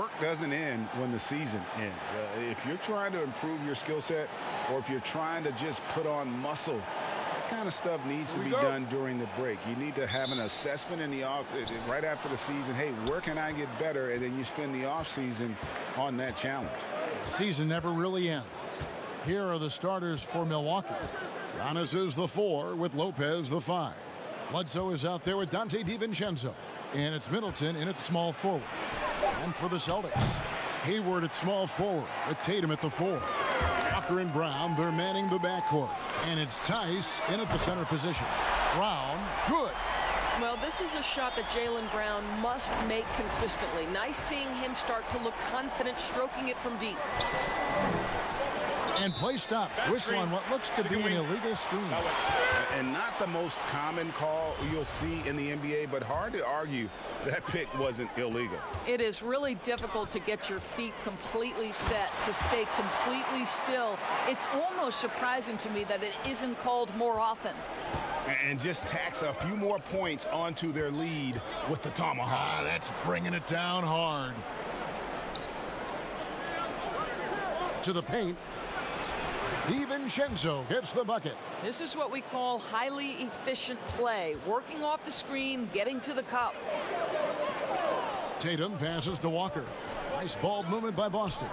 work doesn't end when the season ends. If you're trying to improve your skill set, or if you're trying to just put on muscle, that kind of stuff needs to be done during the break. You need to have an assessment in the right after the season. Hey, where can I get better? And then you spend the off season on that challenge. Season never really ends. Here are the starters for Milwaukee. Giannis is the 4 with Lopez the 5. Bledsoe is out there with Dante DiVincenzo. And it's Middleton in at small forward. And for the Celtics, Hayward at small forward with Tatum at the 4. Walker and Brown, they're manning the backcourt. And it's Tice in at the center position. Brown, good. Well, this is a shot that Jaylen Brown must make consistently. Nice seeing him start to look confident, stroking it from deep. And play stops. Whistle on what looks to be an illegal screen. And not the most common call you'll see in the NBA, but hard to argue that pick wasn't illegal. It is really difficult to get your feet completely set, to stay completely still. It's almost surprising to me that it isn't called more often. And just tacks a few more points onto their lead with the tomahawk. That's bringing it down hard. To the paint. DiVincenzo gets the bucket. This is what we call highly efficient play. Working off the screen, getting to the cup. Tatum passes to Walker. Nice ball movement by Boston.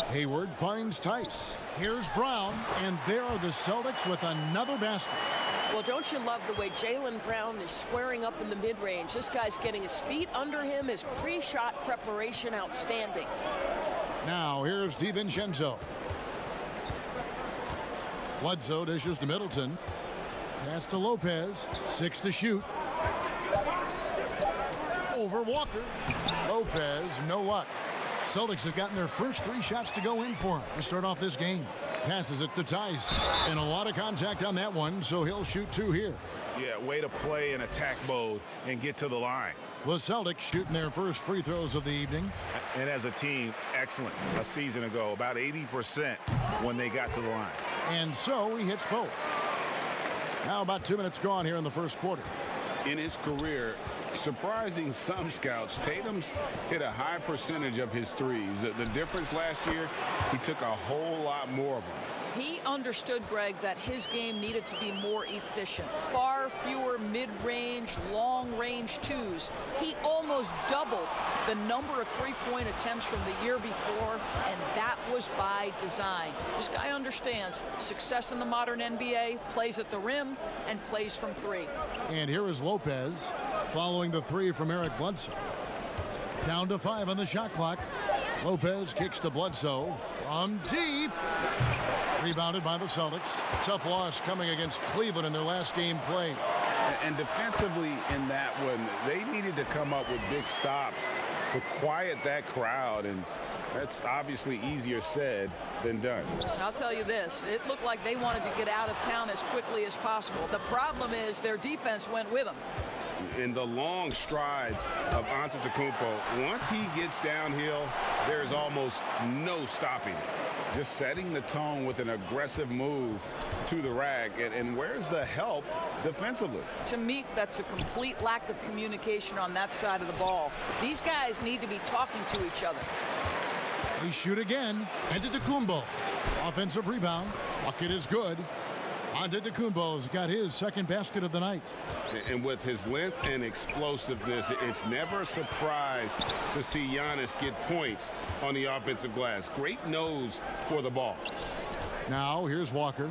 Hayward finds Tice. Here's Brown, and there are the Celtics with another basket. Well, don't you love the way Jaylen Brown is squaring up in the mid-range? This guy's getting his feet under him. His pre-shot preparation outstanding. Now here's DiVincenzo. Bledsoe dishes to Middleton. Pass to Lopez. 6 to shoot. Over Walker. Lopez, no luck. Celtics have gotten their first 3 shots to go in for him to start off this game. Passes it to Tice. And a lot of contact on that one, so he'll shoot 2 here. Yeah, way to play in attack mode and get to the line. The Celtics shooting their first free throws of the evening. And as a team, excellent. A season ago, about 80% when they got to the line. And so he hits both. Now about 2 minutes gone here in the first quarter. In his career, surprising some scouts, Tatum's hit a high percentage of his threes. The difference last year, he took a whole lot more of them. He understood, Greg, that his game needed to be more efficient. Far fewer mid-range, long-range twos. He almost doubled the number of three-point attempts from the year before, and that was by design. This guy understands success in the modern NBA, plays at the rim, and plays from 3. And here is Lopez following the 3 from Eric Bledsoe. Down to 5 on the shot clock. Lopez kicks to Bledsoe from deep. Rebounded by the Celtics. Tough loss coming against Cleveland in their last game played. And defensively in that one, they needed to come up with big stops to quiet that crowd, and that's obviously easier said than done. I'll tell you this, it looked like they wanted to get out of town as quickly as possible. The problem is their defense went with them. In the long strides of Antetokounmpo, once he gets downhill, there's almost no stopping. Just setting the tone with an aggressive move to the rack. And where's the help defensively? To me, that's a complete lack of communication on that side of the ball. These guys need to be talking to each other. They shoot again. Antetokounmpo. Offensive rebound. Bucket is good. Antetokounmpo's got his second basket of the night. And with his length and explosiveness, it's never a surprise to see Giannis get points on the offensive glass. Great nose for the ball. Now here's Walker.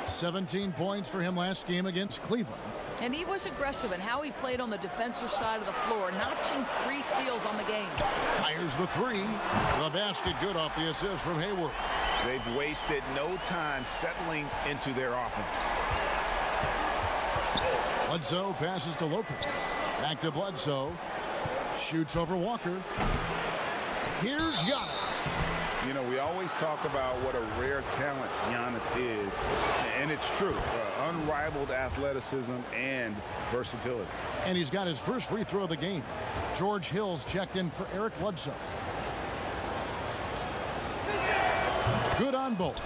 17 points for him last game against Cleveland. And he was aggressive in how he played on the defensive side of the floor, notching 3 steals on the game. Fires the 3. The basket good off the assist from Hayward. They've wasted no time settling into their offense. Bledsoe passes to Lopez. Back to Bledsoe. Shoots over Walker. Here's Giannis. You know, we always talk about what a rare talent Giannis is, and it's true. Unrivaled athleticism and versatility. And he's got his first free throw of the game. George Hill's checked in for Eric Bledsoe. Good on both.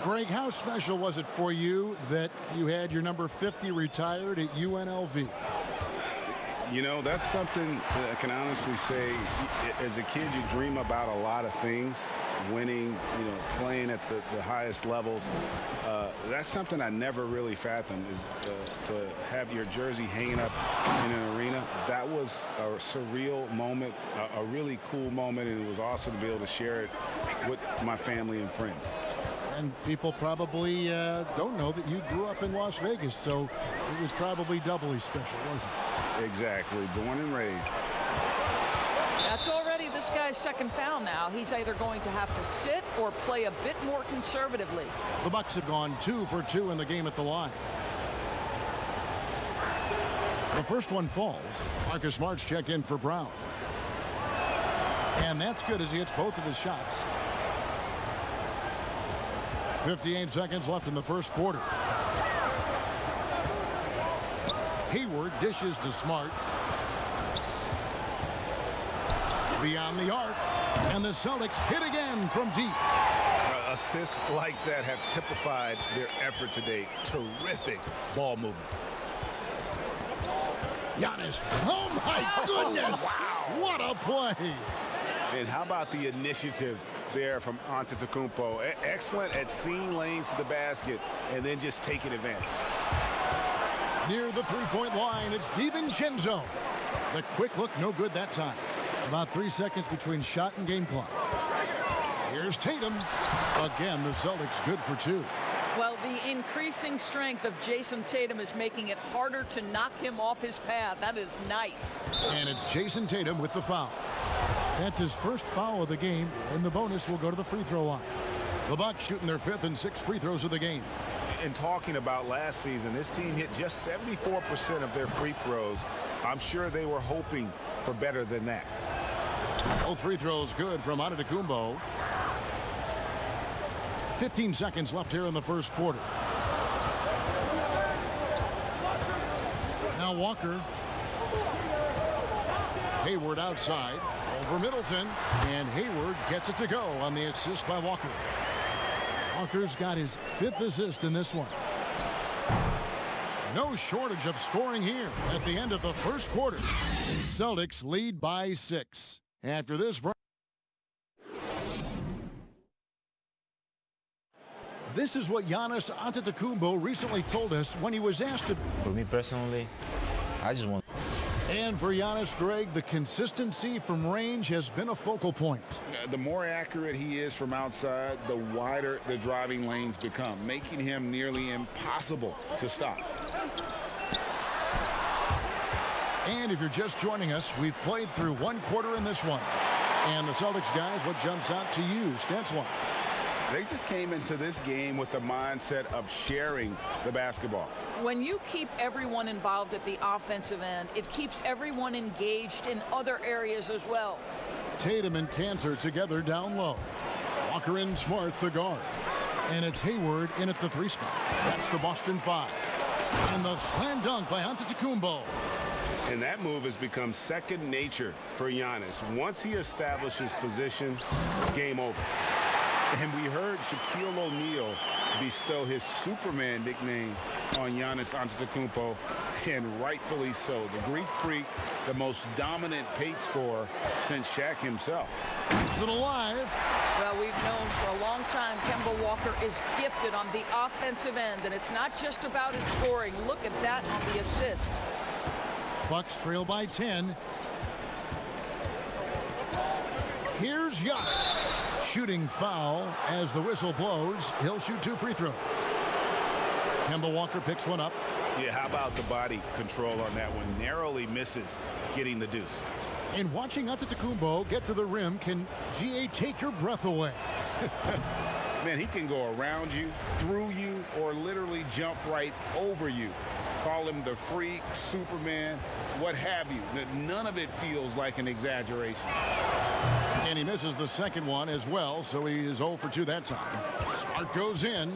Greg, how special was it for you that you had your number 50 retired at UNLV? You know, that's something that I can honestly say. As a kid, you dream about a lot of things, winning, you know, playing at the highest levels. That's something I never really fathomed, is to have your jersey hanging up in an arena. That was a surreal moment, a really cool moment, and it was awesome to be able to share it with my family and friends. And people probably don't know that you grew up in Las Vegas, so it was probably doubly special, wasn't it? Exactly. Born and raised. That's already this guy's second foul now. He's either going to have to sit or play a bit more conservatively. The Bucks have gone 2 for 2 in the game at the line. The first one falls. Marcus Smart's checked in for Brown. And that's good as he hits both of his shots. 58 seconds left in the first quarter. Hayward dishes to Smart. Beyond the arc. And the Celtics hit again from deep. Assists like that have typified their effort today. Terrific ball movement. Giannis. Oh, my goodness. Wow. What a play. And how about the initiative there from Antetokounmpo? Excellent at seeing lanes to the basket and then just taking advantage. Near the three-point line, it's DiVincenzo. The quick look, no good that time. About 3 seconds between shot and game clock. Here's Tatum. Again, the Celtics good for 2. Well, the increasing strength of Jason Tatum is making it harder to knock him off his path. That is nice. And it's Jason Tatum with the foul. That's his first foul of the game, and the bonus will go to the free throw line. The Bucks shooting their 5th and 6th free throws of the game. And talking about last season, this team hit just 74% of their free throws. I'm sure they were hoping for better than that. Both free throws good from Antetokounmpo. 15 seconds left here in the first quarter. Now Walker. Hayward outside. Over Middleton. And Hayward gets it to go on the assist by Walker. Walker's got his 5th assist in this one. No shortage of scoring here at the end of the first quarter. Celtics lead by 6. After this break. This is what Giannis Antetokounmpo recently told us when he was asked to. For me personally, I just want. And for Giannis, Greg, the consistency from range has been a focal point. The more accurate he is from outside, the wider the driving lanes become, making him nearly impossible to stop. And if you're just joining us, we've played through 1 quarter in this one. And the Celtics guys, what jumps out to you, stats-wise? They just came into this game with the mindset of sharing the basketball. When you keep everyone involved at the offensive end, it keeps everyone engaged in other areas as well. Tatum and Cantor together down low. Walker and Smart, the guard. And it's Hayward in at the 3 spot. That's the Boston 5. And the slam dunk by Antetokounmpo. And that move has become second nature for Giannis. Once he establishes position, game over. And we heard Shaquille O'Neal bestow his Superman nickname on Giannis Antetokounmpo, and rightfully so. The Greek Freak, the most dominant paint scorer since Shaq himself. Keeps it alive. Well, we've known for a long time Kemba Walker is gifted on the offensive end, and it's not just about his scoring. Look at that on the assist. Bucks trail by 10. Here's Giannis. Shooting foul as the whistle blows. He'll shoot 2 free throws. Kemba Walker picks one up. Yeah, how about the body control on that one? Narrowly misses getting the deuce. And watching Antetokounmpo get to the rim can, GA, take your breath away. Man, he can go around you, through you, or literally jump right over you. Call him the freak, Superman, what have you. None of it feels like an exaggeration. And he misses the second one as well, so he is 0 for 2 that time. Smart goes in.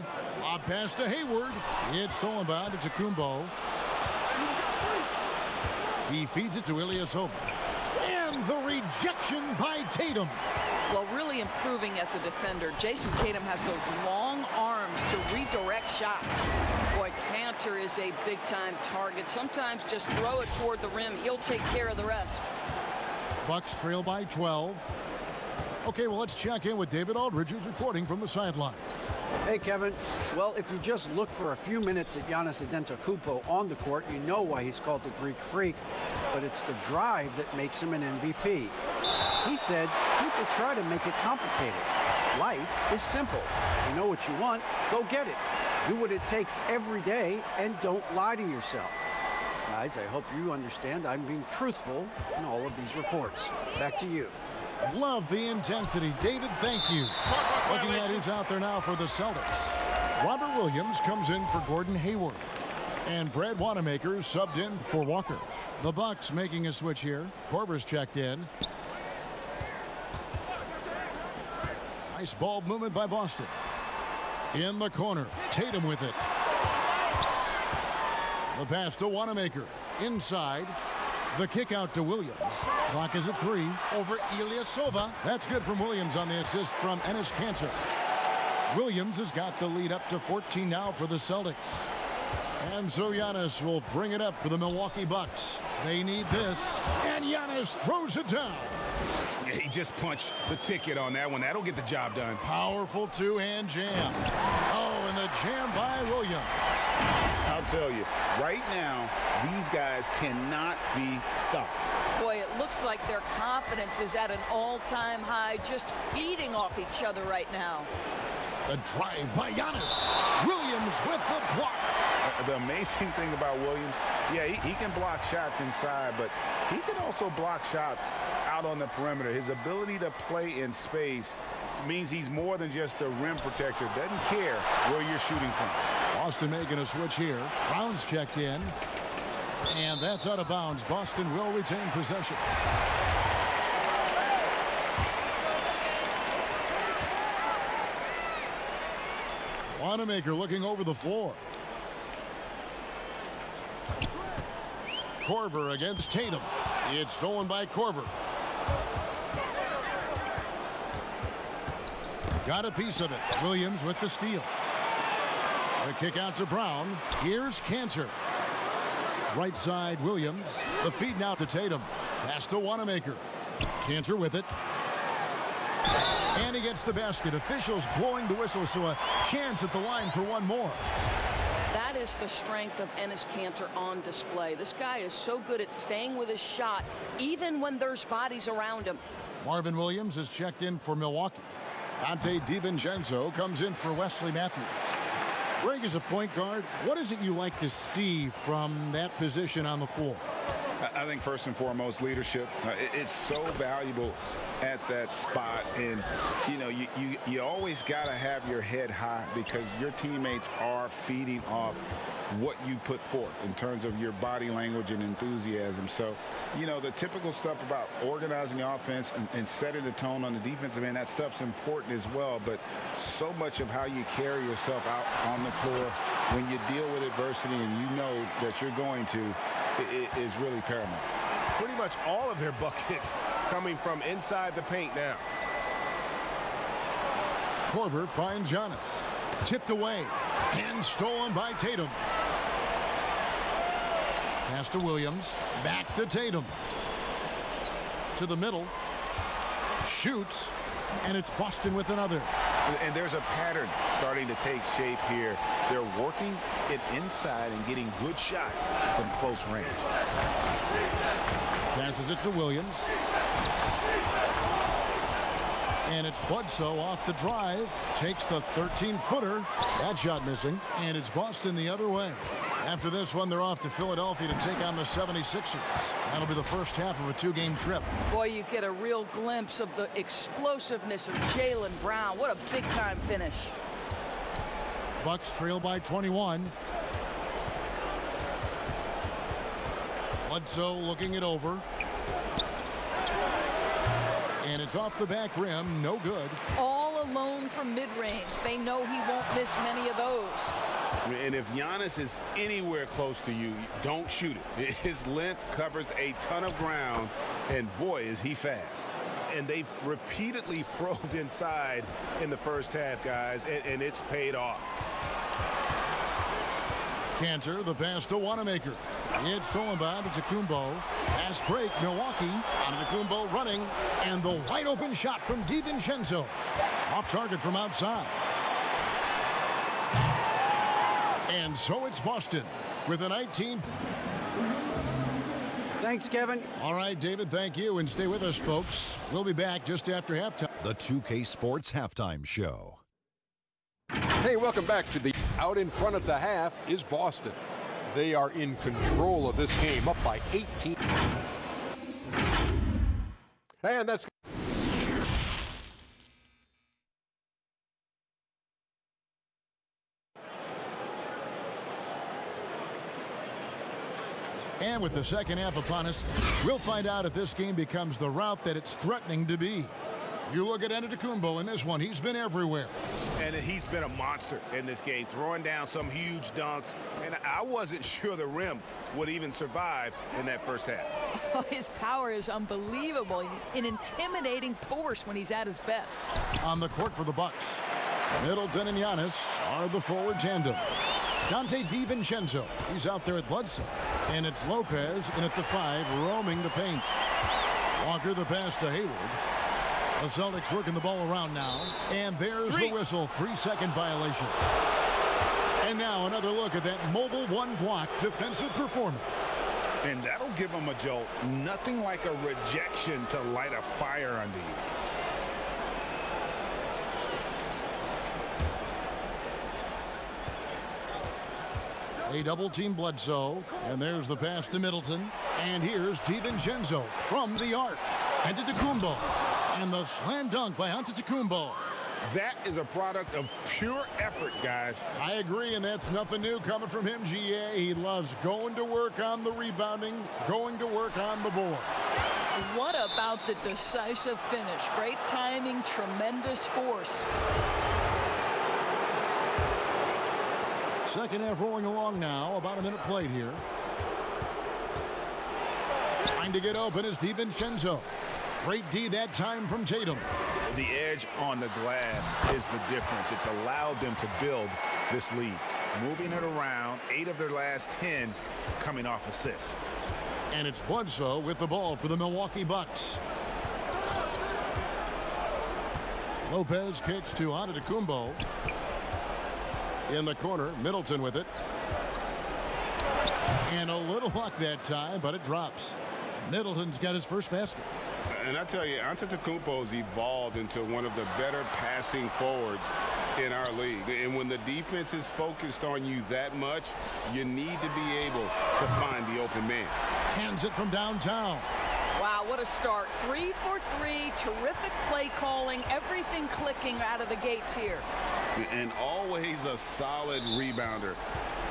A pass to Hayward. It's stolen by Antetokounmpo. He feeds it to Ilyasova. And the rejection by Tatum. Well, really improving as a defender. Jason Tatum has those long arms arms to redirect shots. Boy, Cantor is a big-time target. Sometimes just throw it toward the rim. He'll take care of the rest. Bucks trail by 12. Okay, well, let's check in with David Aldridge, who's reporting from the sidelines. Hey, Kevin. Well, if you just look for a few minutes at Giannis Antetokounmpo on the court, you know why he's called the Greek Freak. But it's the drive that makes him an MVP. He said, people try to make it complicated. Life is simple. You know what you want, go get it. Do what it takes every day and don't lie to yourself. Guys, I hope you understand I'm being truthful in all of these reports. Back to you. Love the intensity. David, thank you. Looking at who's out there now for the Celtics. Robert Williams comes in for Gordon Hayward. And Brad Wanamaker subbed in for Walker. The Bucks making a switch here. Korver's checked in. Nice ball movement by Boston. In the corner, Tatum with it. The pass to Wanamaker. Inside. The kick out to Williams. Clock is at 3 over Ilyasova. That's good from Williams on the assist from Enes Kanter. Williams has got the lead up to 14 now for the Celtics. And so Giannis will bring it up for the Milwaukee Bucks. They need this. And Giannis throws it down. Yeah, he just punched the ticket on that one. That'll get the job done. Powerful two-hand jam. Oh, and the jam by Williams. I'll tell you, right now, these guys cannot be stopped. Boy, it looks like their confidence is at an all-time high, just feeding off each other right now. The drive by Giannis. Williams with the block. The amazing thing about Williams, yeah, he can block shots inside, but he can also block shots out on the perimeter. His ability to play in space means he's more than just a rim protector. Doesn't care where you're shooting from. Boston making a switch here. Brown's checked in. And that's out of bounds. Boston will retain possession. Wanamaker looking over the floor. Korver against Tatum. It's stolen by Korver. Got a piece of it. Williams with the steal. The kick out to Brown. Here's Kanter. Right side, Williams. The feed now to Tatum. Pass to Wanamaker. Kanter with it. And he gets the basket. Officials blowing the whistle, so a chance at the line for one more. That is the strength of Enes Kanter on display. This guy is so good at staying with his shot, even when there's bodies around him. Marvin Williams is checked in for Milwaukee. Dante DiVincenzo comes in for Wesley Matthews. Greg, as a point guard, what is it you like to see from that position on the floor? I think first and foremost, leadership. It's so valuable at that spot. And, you know, you always got to have your head high because your teammates are feeding off what you put forth in terms of your body language and enthusiasm. So, you know, the typical stuff about organizing the offense and setting the tone on the defensive end, that stuff's important as well. But so much of how you carry yourself out on the floor when you deal with adversity and you know that you're going to, it is really paramount. Pretty much all of their buckets coming from inside the paint now. Korver finds Giannis. Tipped away and stolen by Tatum. Pass to Williams. Back to Tatum. To the middle. Shoots. And it's Boston with another. And there's a pattern starting to take shape here. They're working it inside and getting good shots from close range. Passes it to Williams. And it's Bledsoe off the drive. Takes the 13-footer. That shot missing. And it's Boston the other way. After this one, they're off to Philadelphia to take on the 76ers. That'll be the first half of a two-game trip. Boy, you get a real glimpse of the explosiveness of Jaylen Brown. What a big-time finish. Bucks trail by 21. Bledsoe looking it over. And it's off the back rim. No good. All alone from mid-range. They know he won't miss many of those. And if Giannis is anywhere close to you, don't shoot it. His length covers a ton of ground, and boy, is he fast. and they've repeatedly probed inside in the first half, guys, and it's paid off. Cantor, the pass to Wanamaker. It's stolen by Antetokounmpo. Pass break, Milwaukee. Antetokounmpo running, and the wide open shot from DiVincenzo. Off target from outside. And so it's Boston with a 19. Thanks, Kevin. All right, David, thank you. And stay with us, folks. We'll be back just after halftime. The 2K Sports Halftime Show. Hey, welcome back to the out in front at the half is Boston. They are in control of this game, up by 18. And that's And with the second half upon us, we'll find out if this game becomes the route that it's threatening to be. You look at Antetokounmpo in this one. He's been everywhere. And he's been a monster in this game, throwing down some huge dunks. And I wasn't sure the rim would even survive in that first half. Oh, his power is unbelievable. An intimidating force when he's at his best. On the court for the Bucks, Middleton and Giannis are the forward tandem. Dante DiVincenzo, he's out there at Bledsoe. And it's Lopez in at the 5, roaming the paint. Walker the pass to Hayward. The Celtics working the ball around now. And there's the whistle, 3-second violation. And now another look at that mobile one-block defensive performance. And that'll give them a jolt. Nothing like a rejection to light a fire under you. They double-team Bledsoe, and there's the pass to Middleton. And here's DiVincenzo from the arc. Antetokounmpo, and the slam dunk by Antetokounmpo. That is a product of pure effort, guys. I agree, and that's nothing new coming from him, GA. He loves going to work on the rebounding, going to work on the board. What about the decisive finish? Great timing, tremendous force. Second half rolling along now. About a minute played here. Trying to get open is DiVincenzo. Great D that time from Tatum. The edge on the glass is the difference. It's allowed them to build this lead. Moving it around, 8 of their last 10 coming off assists. And it's Bledsoe with the ball for the Milwaukee Bucks. Lopez kicks to Antetokounmpo. In the corner, Middleton with it. And a little luck that time, but it drops. Middleton's got his first basket. And I tell you, Antetokounmpo's evolved into one of the better passing forwards in our league. And when the defense is focused on you that much, you need to be able to find the open man. Hands it from downtown. Wow, what a start. 3 for 3, terrific play calling, everything clicking out of the gates here. And always a solid rebounder.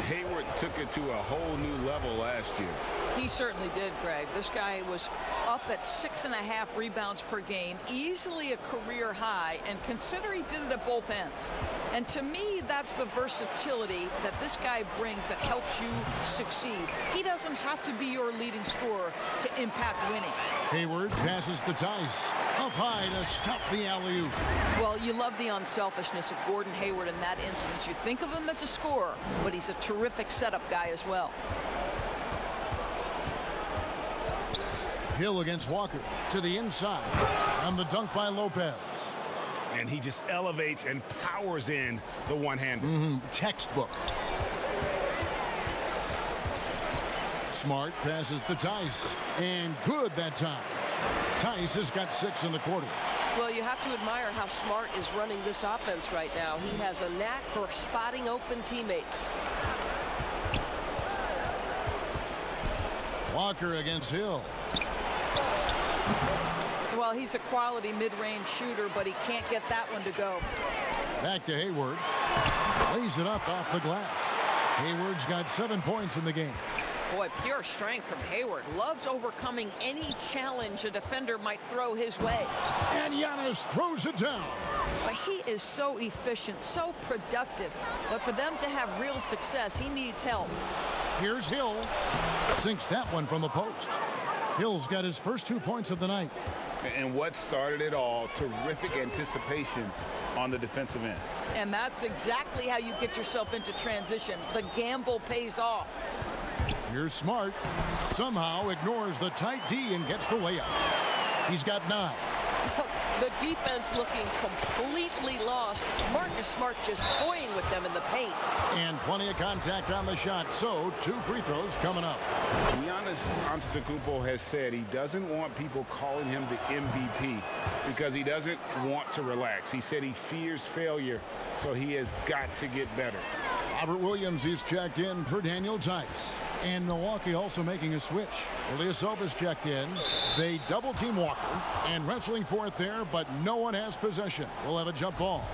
Hayward took it to a whole new level last year. He certainly did, Greg. This guy was up at 6.5 rebounds per game, easily a career high, and consider he did it at both ends. And to me, that's the versatility that this guy brings that helps you succeed. He doesn't have to be your leading scorer to impact winning. Hayward passes to Tice. Up high to stuff the alley-oop. Well, you love the unselfishness of Gordon Hayward in that instance. You think of him as a scorer, but he's a terrific setup guy as well. Hill against Walker to the inside. And the dunk by Lopez. And he just elevates and powers in the one-hander. Textbook. Smart passes to Tice. And good that time. Tice has got 6 in the quarter. Well, you have to admire how Smart is running this offense right now. He has a knack for spotting open teammates. Walker against Hill. Well, he's a quality mid-range shooter, but he can't get that one to go. Back to Hayward. Lays it up off the glass. Hayward's got 7 points in the game. Boy, pure strength from Hayward. Loves overcoming any challenge a defender might throw his way. And Giannis throws it down. But he is so efficient, so productive. But for them to have real success, he needs help. Here's Hill. Sinks that one from the post. Hill's got his first 2 points of the night. And what started it all, terrific anticipation on the defensive end. And that's exactly how you get yourself into transition. The gamble pays off. Here's Smart. Somehow ignores the tight D and gets the layup. He's got 9. The defense looking completely lost. Marcus Smart just toying with them in the paint. And plenty of contact on the shot, so 2 free throws coming up. Giannis Antetokounmpo has said he doesn't want people calling him the MVP because he doesn't want to relax. He said he fears failure, so he has got to get better. Robert Williams is checked in for Daniel Tice. And Milwaukee also making a switch. Ilyasova's checked in. They double team Walker and wrestling for it there, but no one has possession. We'll have a jump ball.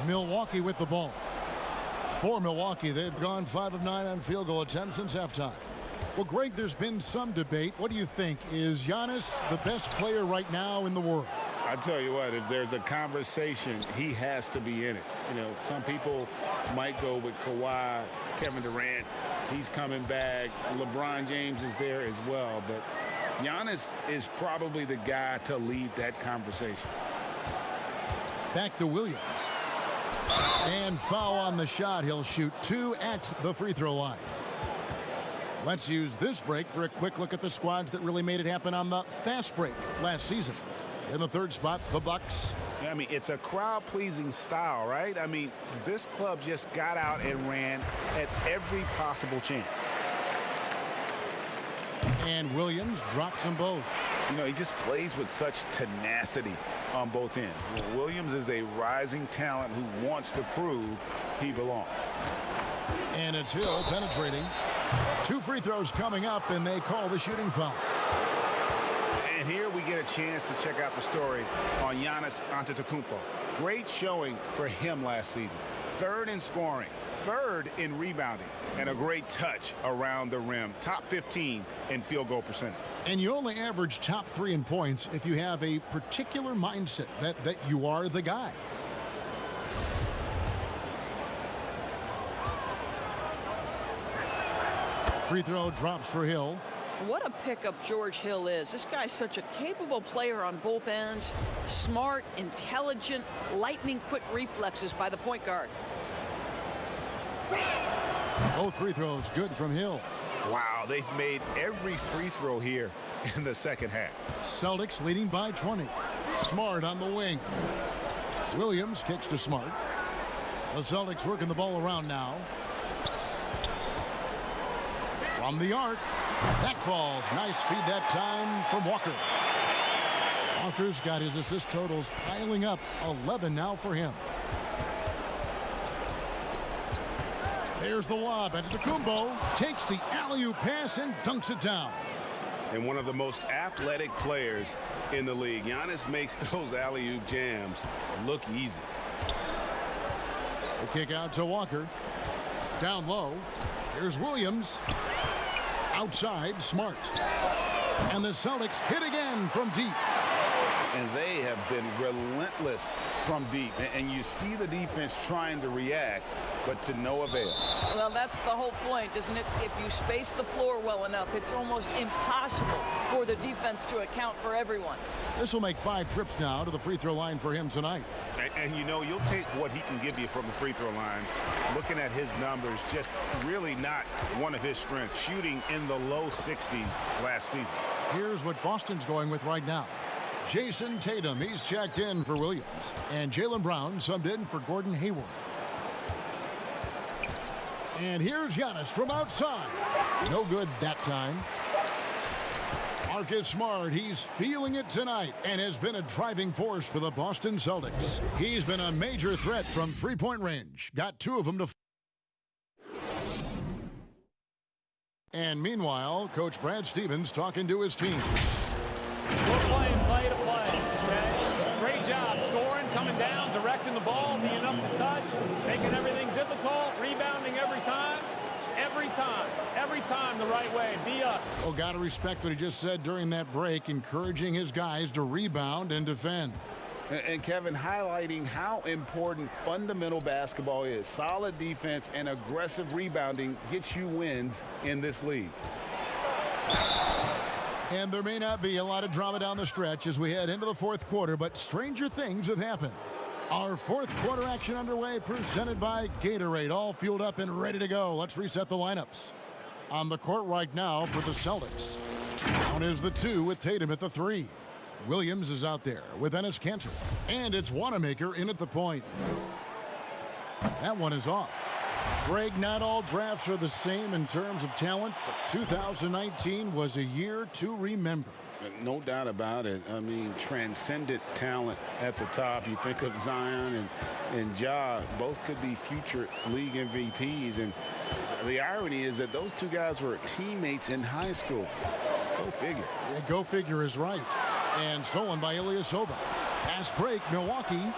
Milwaukee with the ball. For Milwaukee, they've gone 5 of 9 on field goal attempts since halftime. Well, Greg, there's been some debate. What do you think? Is Giannis the best player right now in the world? I tell you what, if there's a conversation, he has to be in it. You know, some people might go with Kawhi, Kevin Durant. He's coming back. LeBron James is there as well. But Giannis is probably the guy to lead that conversation. Back to Williams. And foul on the shot. He'll shoot 2 at the free throw line. Let's use this break for a quick look at the squads that really made it happen on the fast break last season. In the 3rd spot, the Bucks. I mean, it's a crowd-pleasing style, right? I mean, this club just got out and ran at every possible chance. And Williams drops them both. You know, he just plays with such tenacity on both ends. Williams is a rising talent who wants to prove he belongs. And it's Hill penetrating. 2 free throws coming up, and they call the shooting foul. And here we get a chance to check out the story on Giannis Antetokounmpo. Great showing for him last season. 3rd in scoring, 3rd in rebounding, and a great touch around the rim. Top 15 in field goal percentage. And you only average top 3 in points if you have a particular mindset that you are the guy. Free throw drops for Hill. What a pickup George Hill is. This guy's such a capable player on both ends. Smart, intelligent, lightning-quick reflexes by the point guard. Both free throws good from Hill. Wow, they've made every free throw here in the second half. Celtics leading by 20. Smart on the wing. Williams kicks to Smart. The Celtics working the ball around now. From the arc. That falls. Nice feed that time from Walker. Walker's got his assist totals piling up. 11 now for him. There's the lob. Antetokounmpo takes the alley-oop pass and dunks it down. And one of the most athletic players in the league. Giannis makes those alley-oop jams look easy. The kick out to Walker. Down low. Here's Williams. Outside, Smart. And the Celtics hit again from deep. And they have been relentless from deep. And you see the defense trying to react, but to no avail. Well, that's the whole point, isn't it? If you space the floor well enough, it's almost impossible for the defense to account for everyone. This will make 5 trips now to the free throw line for him tonight. And you know, you'll take what he can give you from the free throw line. Looking at his numbers, just really not one of his strengths. Shooting in the low 60s last season. Here's what Boston's going with right now. Jason Tatum, he's checked in for Williams. And Jaylen Brown subbed in for Gordon Hayward. And here's Giannis from outside. No good that time. Marcus Smart, he's feeling it tonight and has been a driving force for the Boston Celtics. He's been a major threat from three-point range. Got 2 of them to... And meanwhile, Coach Brad Stevens talking to his team. We're playing play to play, okay? Great job scoring, coming down, directing the ball, being up to touch, making everything difficult, rebounding every time the right way. Be up. Oh, got to respect what he just said during that break, encouraging his guys to rebound and defend. And Kevin, highlighting how important fundamental basketball is. Solid defense and aggressive rebounding gets you wins in this league. And there may not be a lot of drama down the stretch as we head into the fourth quarter, but stranger things have happened. Our fourth quarter action underway, presented by Gatorade, all fueled up and ready to go. Let's reset the lineups. On the court right now for the Celtics. Down is the 2 with Tatum at the 3. Williams is out there with Enes Kanter. And it's Wanamaker in at the point. That one is off. Greg, not all drafts are the same in terms of talent, but 2019 was a year to remember. No doubt about it. I mean, transcendent talent at the top. You think of Zion and Ja, both could be future league MVPs. And the irony is that those two guys were teammates in high school. Go figure. Yeah, go figure is right. And stolen by Ilyasova. Fast break, Milwaukee.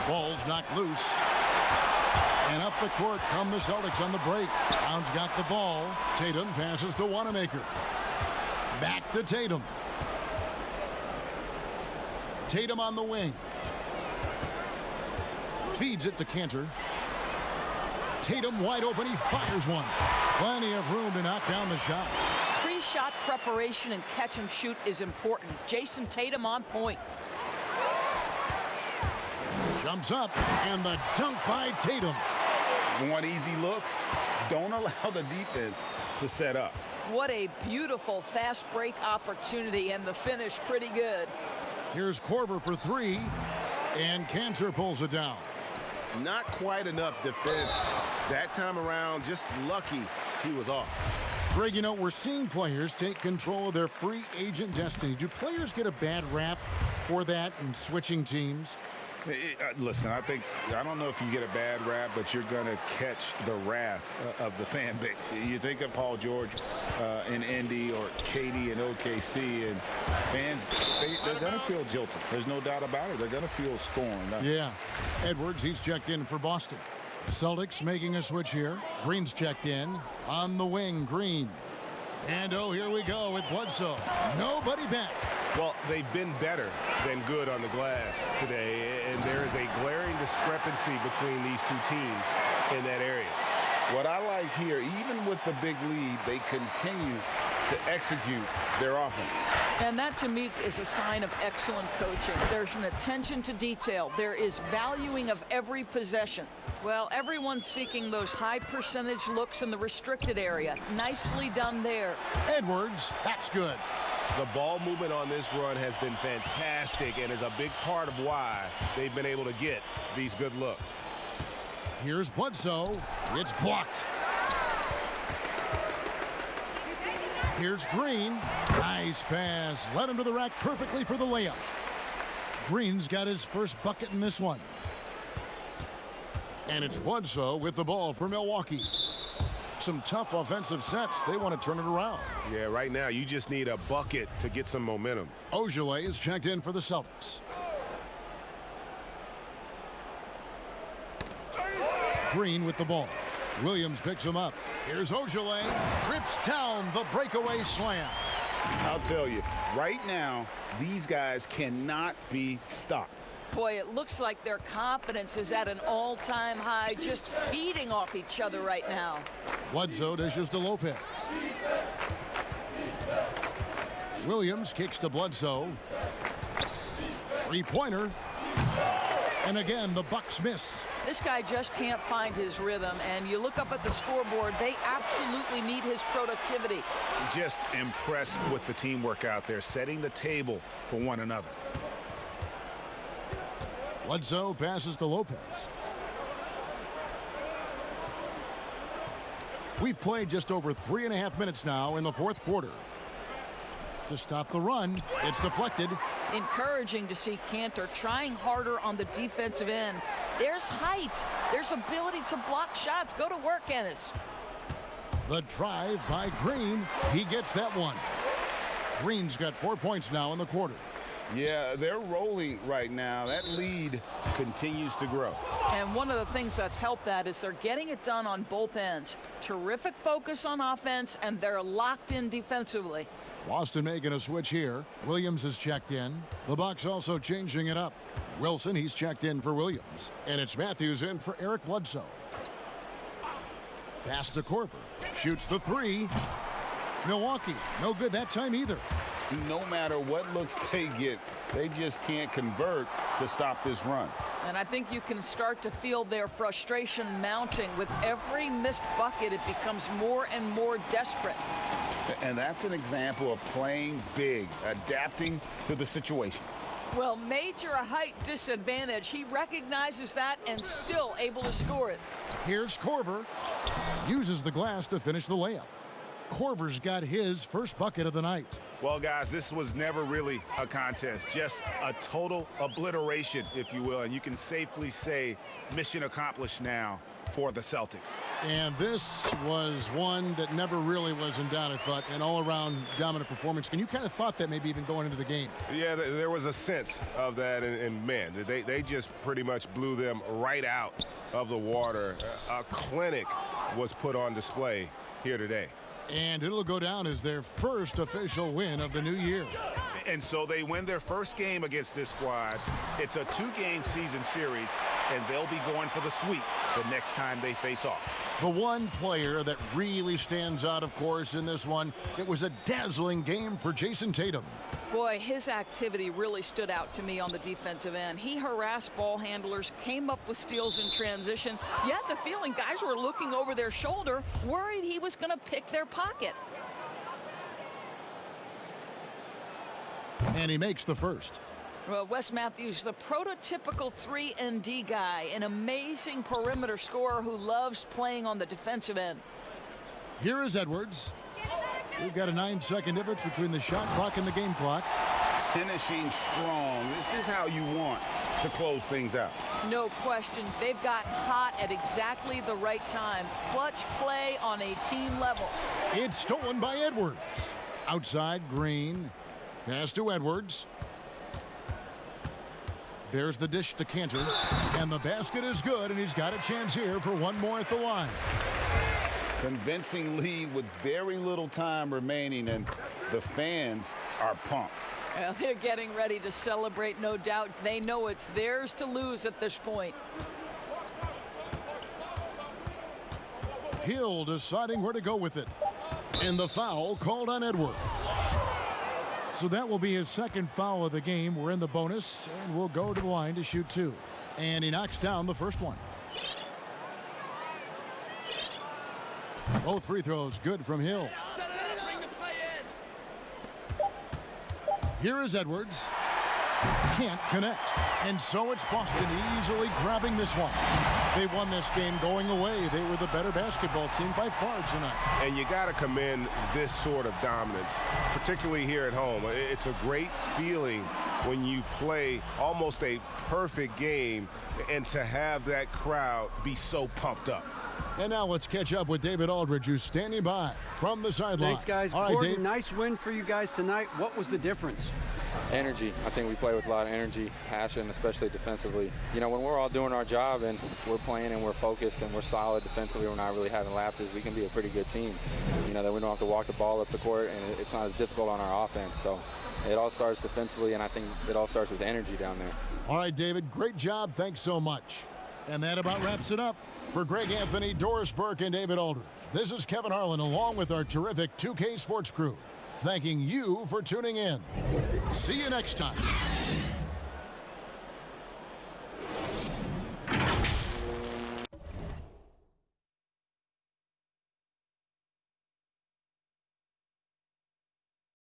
Ball's knocked loose. And up the court come the Celtics on the break. Brown's got the ball. Tatum passes to Wanamaker. Back to Tatum. Tatum on the wing. Feeds it to Kanter. Tatum wide open. He fires one. Plenty of room to knock down the shot. Pre-shot preparation and catch and shoot is important. Jason Tatum on point. Jumps up, and the dunk by Tatum. Want easy looks? Don't allow the defense to set up. What a beautiful fast break opportunity, and the finish pretty good. Here's Korver for 3, and Kanter pulls it down. Not quite enough defense that time around. Just lucky he was off. Greg, you know, we're seeing players take control of their free agent destiny. Do players get a bad rap for that and switching teams? Listen, I don't know if you get a bad rap, but you're going to catch the wrath of the fan base. You think of Paul George in Indy or KD in OKC, and fans, they're going to feel jilted. There's no doubt about it. They're going to feel scorned. Yeah. Edwards, he's checked in for Boston. Celtics making a switch here. Green's checked in. On the wing, Green. And, oh, here we go with Bledsoe. Nobody back. Well, they've been better than good on the glass today, and there is a glaring discrepancy between these two teams in that area. What I like here, even with the big lead, they continue to execute their offense. And that, to me, is a sign of excellent coaching. There's an attention to detail. There is valuing of every possession. Well, everyone's seeking those high percentage looks in the restricted area. Nicely done there. Edwards, that's good. The ball movement on this run has been fantastic and is a big part of why they've been able to get these good looks. Here's Bledsoe. It's blocked. Here's Green. Nice pass. Led him to the rack perfectly for the layup. Green's got his first bucket in this one. And it's Bledsoe with the ball for Milwaukee. Some tough offensive sets. They want to turn it around. Yeah, right now you just need a bucket to get some momentum. Ojale is checked in for the Celtics. Green with the ball. Williams picks him up. Here's Ojale. Rips down the breakaway slam. I'll tell you, right now, these guys cannot be stopped. Boy, it looks like their confidence is at an all-time high, just feeding off each other right now. Bledsoe dishes to Lopez. Williams kicks to Bledsoe. Three-pointer. And again, the Bucks miss. This guy just can't find his rhythm, and you look up at the scoreboard, they absolutely need his productivity. Just impressed with the teamwork out there, setting the table for one another. Bledsoe passes to Lopez. We've played just over 3.5 minutes now in the fourth quarter. To stop the run, it's deflected. Encouraging to see Kanter trying harder on the defensive end. There's height. There's ability to block shots. Go to work, Enes. The drive by Green. He gets that one. Green's got 4 points now in the quarter. Yeah, they're rolling right now. That lead continues to grow. And one of the things that's helped that is they're getting it done on both ends. Terrific focus on offense, and they're locked in defensively. Boston making a switch here. Williams has checked in. The Bucks also changing it up. Wilson, he's checked in for Williams. And it's Matthews in for Eric Bledsoe. Pass to Korver. Shoots the three. Milwaukee, no good that time either. No matter what looks they get, they just can't convert to stop this run. And I think you can start to feel their frustration mounting. With every missed bucket, it becomes more and more desperate. And that's an example of playing big, adapting to the situation. Well, major height disadvantage. He recognizes that and still able to score it. Here's Korver. Uses the glass to finish the layup. Korver's got his first bucket of the night. Well, guys, this was never really a contest, just a total obliteration, if you will. And you can safely say mission accomplished now for the Celtics. And this was one that never really was in doubt, I thought, an all-around dominant performance. And you kind of thought that maybe even going into the game. Yeah, there was a sense of that, and man, they just pretty much blew them right out of the water. A clinic was put on display here today. And it'll go down as their first official win of the new year. And so they win their first game against this squad. It's a 2-game season series, and they'll be going for the sweep the next time they face off. The one player that really stands out, of course, in this one, it was a dazzling game for Jason Tatum. Boy, his activity really stood out to me on the defensive end. He harassed ball handlers, came up with steals in transition. You had the feeling guys were looking over their shoulder, worried he was going to pick their pocket. And he makes the first. Well, Wes Matthews, the prototypical 3-and-D guy, an amazing perimeter scorer who loves playing on the defensive end. Here is Edwards. We've got a 9-second difference between the shot clock and the game clock. Finishing strong. This is how you want to close things out. No question. They've gotten hot at exactly the right time. Clutch play on a team level. It's stolen by Edwards. Outside, Green. Pass to Edwards. There's the dish to Cantor. And the basket is good, and he's got a chance here for one more at the line. Convincing lead with very little time remaining, and the fans are pumped. Well, they're getting ready to celebrate, no doubt. They know it's theirs to lose at this point. Hill deciding where to go with it. And the foul called on Edwards. So that will be his second foul of the game. We're in the bonus, and we'll go to the line to shoot two. And he knocks down the first one. Both free throws good from Hill. Here is Edwards. Can't connect. And so it's Boston easily grabbing this one. They won this game going away. They were the better basketball team by far tonight. And you got to commend this sort of dominance, particularly here at home. It's a great feeling when you play almost a perfect game and to have that crowd be so pumped up. And now let's catch up with David Aldridge, who's standing by from the sideline. Thanks, guys. All right, Gordon, Dave. nice win for you guys tonight. What was the difference? Energy. I think we play with a lot of energy, passion, especially defensively. You know, when we're all doing our job and we're playing and we're focused and we're solid defensively, we're not really having lapses, we can be a pretty good team. You know, that we don't have to walk the ball up the court, and it's not as difficult on our offense. So it all starts defensively, and I think it all starts with energy down there. All right, David, great job. Thanks so much. And that about wraps it up. For Greg Anthony, Doris Burke, and David Aldridge, this is Kevin Harlan along with our terrific 2K Sports crew, thanking you for tuning in. See you next time.